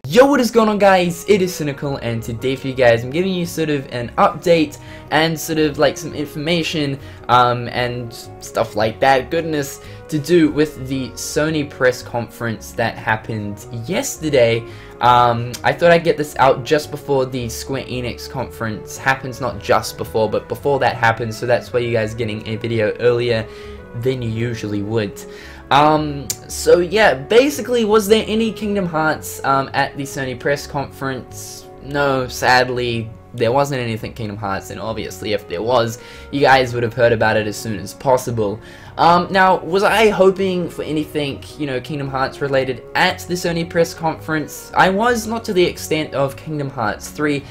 Yo, what is going on, guys? It is Cynnnical, and today for you guys I'm giving you sort of an update and sort of like some information and stuff like that goodness to do with the Sony press conference that happened yesterday. I thought I'd get this out just before the Square Enix conference happens, not just before, but before that happens, so that's why you guys are getting a video earlier than you usually would. So yeah, basically, was there any Kingdom Hearts at the Sony press conference? No, sadly, there wasn't anything Kingdom Hearts, and obviously if there was, you guys would have heard about it as soon as possible. Now, was I hoping for anything, you know, Kingdom Hearts related at the Sony press conference? I was, not to the extent of Kingdom Hearts 3,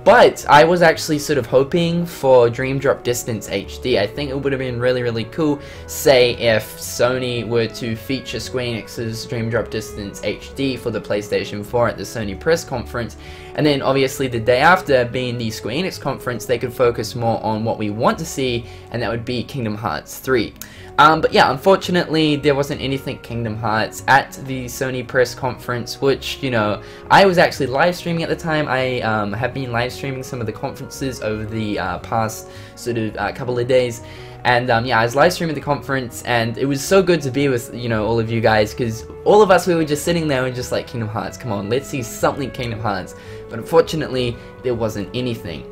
but I was actually sort of hoping for Dream Drop Distance HD. I think it would have been really cool, say, if Sony were to feature Square Enix's Dream Drop Distance HD for the PlayStation 4 at the Sony press conference, and then obviously the day after, being the Square Enix conference, they could focus more on what we want to see, and that would be Kingdom Hearts 3. But yeah, unfortunately, there wasn't anything Kingdom Hearts at the Sony press conference, which, you know, I was actually live streaming at the time. I have been live streaming some of the conferences over the past sort of couple of days. And yeah, I was live streaming the conference, and it was so good to be with, you know, all of you guys, because all of us, we were just sitting there and just like, Kingdom Hearts, come on, let's see something Kingdom Hearts. But unfortunately, there wasn't anything.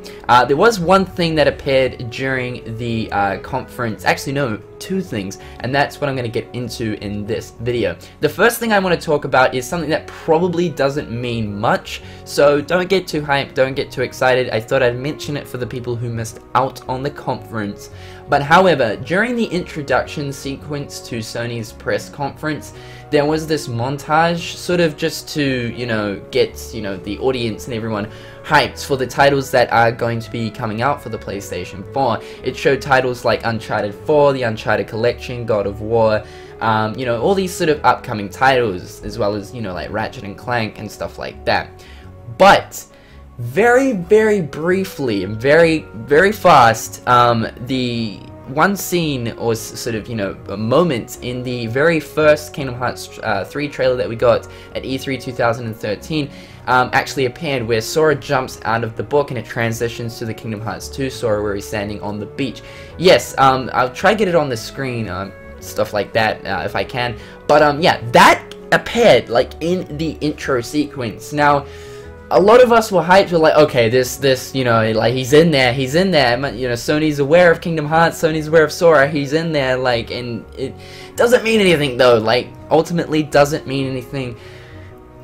There was one thing that appeared during the conference. Actually, no, two things, and that's what I'm going to get into in this video. The first thing I want to talk about is something that probably doesn't mean much, so don't get too hyped, don't get too excited. I thought I'd mention it for the people who missed out on the conference. But however, during the introduction sequence to Sony's press conference, there was this montage, sort of just to, you know, get, you know, the audience and everyone hyped for the titles that are going to be coming out for the PlayStation 4. It showed titles like Uncharted 4, the Uncharted Collection, God of War, you know, all these sort of upcoming titles, as well as, you know, like Ratchet and Clank and stuff like that. But very briefly and very fast, the one scene, or sort of, you know, a moment in the very first Kingdom Hearts 3 trailer that we got at E3 2013 actually appeared, where Sora jumps out of the book and it transitions to the Kingdom Hearts 2 Sora, where he's standing on the beach. Yes, I'll try to get it on the screen, stuff like that, if I can. But yeah, that appeared like in the intro sequence. Now, a lot of us were hyped. We're like, okay, this, you know, like he's in there. You know, Sony's aware of Kingdom Hearts. Sony's aware of Sora. He's in there, like, and it doesn't mean anything though. Like, ultimately, doesn't mean anything.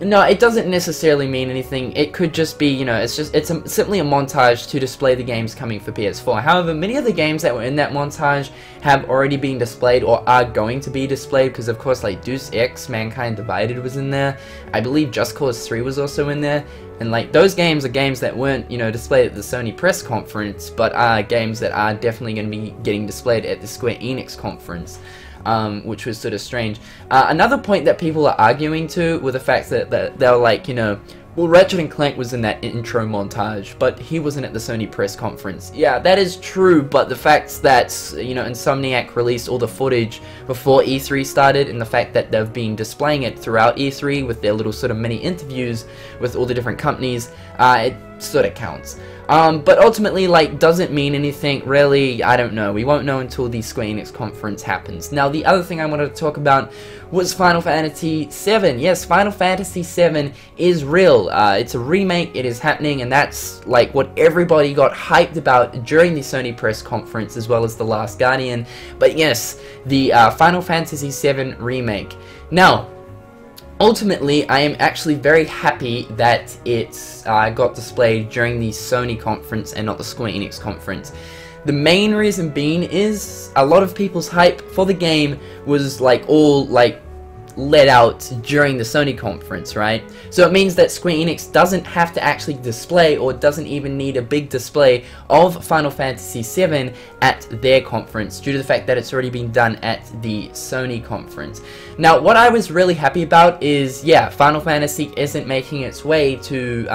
No, it doesn't necessarily mean anything. It could just be, you know, it's simply a montage to display the games coming for PS4. However, many of the games that were in that montage have already been displayed or are going to be displayed, because of course, like Deus Ex Mankind Divided was in there. I believe Just Cause 3 was also in there. And like, those games are games that weren't, you know, displayed at the Sony press conference, but are games that are definitely going to be getting displayed at the Square Enix conference. Which was sort of strange. Another point that people are arguing to with the fact that they're like, you know, well, Ratchet and Clank was in that intro montage, but he wasn't at the Sony press conference. Yeah, that is true, but the fact that, you know, Insomniac released all the footage before E3 started, and the fact that they've been displaying it throughout E3 with their little sort of mini interviews with all the different companies, it sort of counts. But ultimately, like, doesn't mean anything, really. I don't know. We won't know until the Square Enix conference happens. Now, the other thing I wanted to talk about was Final Fantasy VII. Yes, Final Fantasy VII is real. It's a remake. It is happening, and that's, like, what everybody got hyped about during the Sony press conference, as well as The Last Guardian. But yes, the Final Fantasy VII remake. Now, ultimately, I am actually very happy that it got displayed during the Sony conference and not the Square Enix conference. The main reason being is a lot of people's hype for the game was like all like let out during the Sony conference, right? So it means that Square Enix doesn't have to actually display, or doesn't even need a big display of Final Fantasy VII at their conference, due to the fact that it's already been done at the Sony conference. Now, what I was really happy about is, yeah, Final Fantasy isn't making its way to,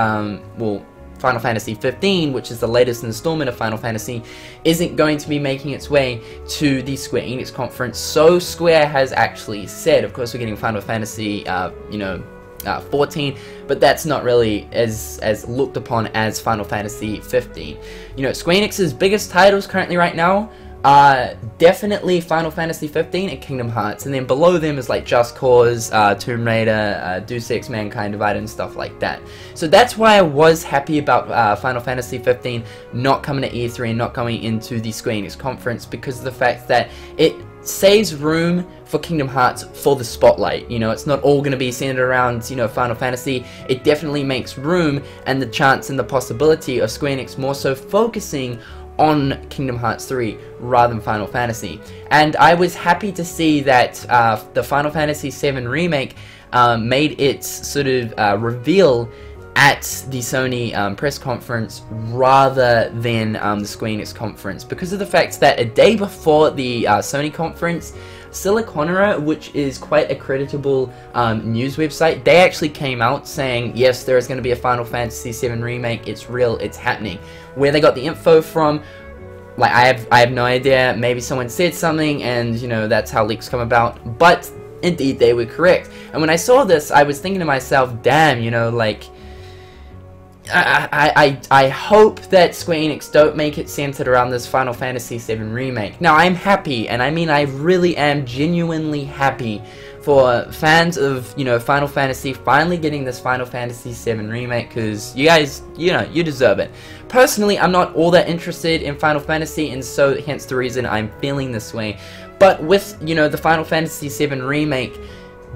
well, Final Fantasy 15, which is the latest installment of Final Fantasy, isn't going to be making its way to the Square Enix conference. So Square has actually said, of course we're getting Final Fantasy, you know, 14, but that's not really as looked upon as Final Fantasy 15. You know, Square Enix's biggest titles currently right now are definitely Final Fantasy 15 and Kingdom Hearts, and then below them is like Just Cause, Tomb Raider, Deus Ex Mankind Divided, and stuff like that. So that's why I was happy about Final Fantasy 15 not coming to E3 and not going into the Square Enix conference, because of the fact that it saves room for Kingdom Hearts for the spotlight. You know, it's not all going to be centered around, you know, Final Fantasy. It definitely makes room and the chance and the possibility of Square Enix more so focusing on Kingdom Hearts 3 rather than Final Fantasy. And I was happy to see that the Final Fantasy VII Remake made its sort of reveal at the Sony press conference rather than the Square Enix conference, because of the fact that a day before the Sony conference, Cynnnical, which is quite a creditable news website, they actually came out saying, yes, there is going to be a Final Fantasy VII Remake, it's real, it's happening. Where they got the info from, like, I have no idea. Maybe someone said something and, you know, that's how leaks come about, but indeed they were correct. And when I saw this, I was thinking to myself, damn, you know, like, I hope that Square Enix don't make it centered around this Final Fantasy VII Remake. Now, I'm happy, and I mean I really am genuinely happy for fans of, you know, Final Fantasy finally getting this Final Fantasy VII Remake, because you guys, you know, you deserve it. Personally, I'm not all that interested in Final Fantasy, and so hence the reason I'm feeling this way. But with, you know, the Final Fantasy VII Remake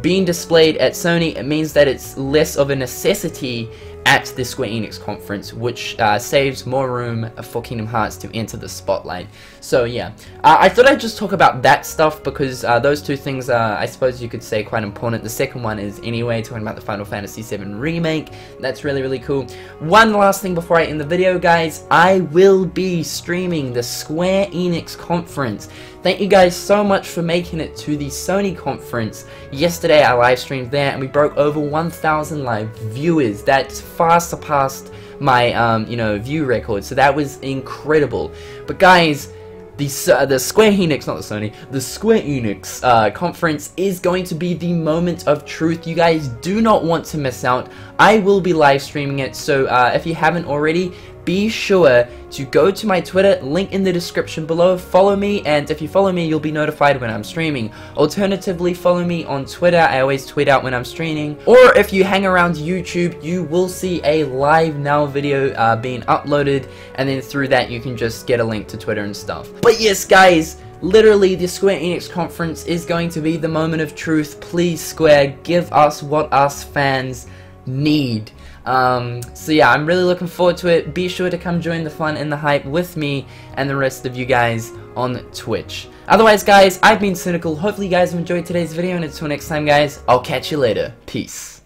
being displayed at Sony, it means that it's less of a necessity at the Square Enix conference, which saves more room for Kingdom Hearts to enter the spotlight. So yeah, I thought I'd just talk about that stuff, because those two things are, I suppose you could say, quite important. The second one is anyway talking about the Final Fantasy VII Remake. That's really, really cool. One last thing before I end the video, guys, I will be streaming the Square Enix conference. Thank you guys so much for making it to the Sony conference. Yesterday I live streamed there and we broke over 1,000 live viewers. That far surpassed my you know, view record, so that was incredible. But guys, the Square Enix, not the Sony, the Square Enix conference is going to be the moment of truth. You guys do not want to miss out. I will be live streaming it, so if you haven't already, be sure to go to my Twitter, link in the description below, follow me, and if you follow me, you'll be notified when I'm streaming. Alternatively, follow me on Twitter, I always tweet out when I'm streaming, or if you hang around YouTube, you will see a live now video being uploaded, and then through that you can just get a link to Twitter and stuff. But yes, guys, literally the Square Enix conference is going to be the moment of truth. Please, Square, give us what us fans need. So yeah, I'm really looking forward to it. Be sure to come join the fun and the hype with me and the rest of you guys on Twitch. Otherwise, guys, I've been Cynnnical. Hopefully you guys have enjoyed today's video, and until next time, guys, I'll catch you later. Peace.